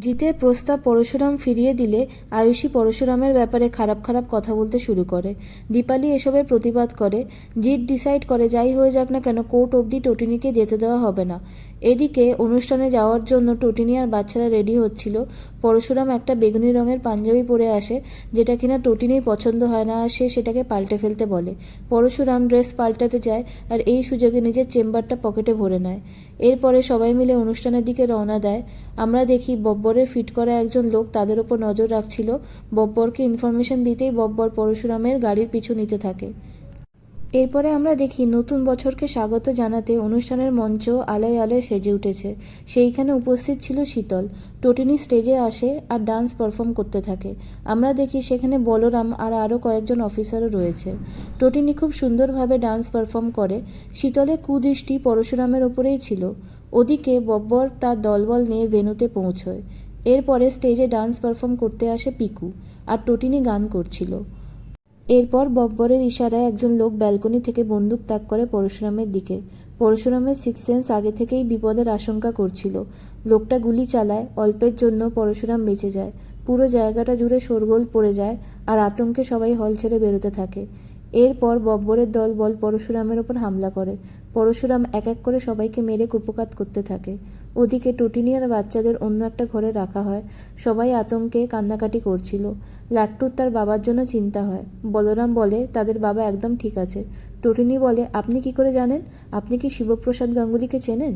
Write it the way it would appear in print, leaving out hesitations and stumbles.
জিতের প্রস্তাব পরশুরাম ফিরিয়ে দিলে আয়ুষী পরশুরামের ব্যাপারে খারাপ খারাপ কথা বলতে শুরু করে। দীপালি এসবের প্রতিবাদ করে। জিৎ ডিসাইড করে যাই হয়ে যাক না কেন কোর্ট অবধি টটিনিকে যেতে দেওয়া হবে না। এদিকে অনুষ্ঠানে যাওয়ার জন্য টটিনি আর বাচ্চারা রেডি হচ্ছিল। পরশুরাম একটা বেগুনি রঙের পাঞ্জাবি পরে আসে, যেটা কিনা টটিনির পছন্দ হয় না, আর সে সেটাকে পাল্টে ফেলতে বলে। পরশুরাম ড্রেস পাল্টাতে যায় আর এই সুযোগে নিজের চেম্বারটা পকেটে ভরে নেয়। এরপরে সবাই মিলে অনুষ্ঠানের দিকে রওনা দেয়। আমরা দেখি বব্বরের ফিট করা একজন লোক তাদের ওপর নজর রাখছিল। বব্বরকে ইনফরমেশন দিতেই বব্বর পরশুরামের গাড়ির পিছু নিতে থাকে। এরপরে আমরা দেখি নতুন বছরকে স্বাগত জানাতে অনুষ্ঠানের মঞ্চ আলোয় আলোয় সেজে উঠেছে। সেইখানে উপস্থিত ছিল শীতল। টটিনি স্টেজে আসে আর ডান্স পারফর্ম করতে থাকে। আমরা দেখি সেখানে বলরাম আর আরও কয়েকজন অফিসারও রয়েছে। টটিনি খুব সুন্দরভাবে ডান্স পারফর্ম করে। শীতলের কুদৃষ্টি পরশুরামের ওপরেই ছিল। ওদিকে বব্বর তার দলবল নিয়ে ভেন্যুতে পৌঁছয়। এরপরে স্টেজে ডান্স পারফর্ম করতে আসে পিকু, আর টটিনি গান করছিল। এরপর বব্বরের ইশারায় একজন লোক ব্যালকনি থেকে বন্দুক তাক করে পরশুরামের দিকে। পরশুরামের সিক্স সেন্স আগে থেকেই বিপদের আশঙ্কা করছিল। লোকটা গুলি চালায়, অল্পের জন্য পরশুরাম বেঁচে যায়। পুরো জায়গাটা জুড়ে শোরগোল পড়ে যায় আর আতঙ্কে সবাই হল ছেড়ে বেরোতে থাকে। এরপর বব্বরের দল বল পরশুরামের ওপর হামলা করে। পরশুরাম এক এক করে সবাইকে মেরে কুপোকাত করতে থাকে। ওদিকে টটিনি আর বাচ্চাদের অন্য একটা ঘরে রাখা হয়। সবাই আতঙ্কে কান্নাকাটি করছিল। লাট্টুর তার বাবার জন্য চিন্তা হয়। বলরাম বলে তাদের বাবা একদম ঠিক আছে। টটিনি বলে, আপনি কি করে জানেন? আপনি কি শিবপ্রসাদ গাঙ্গুলিকে চেনেন?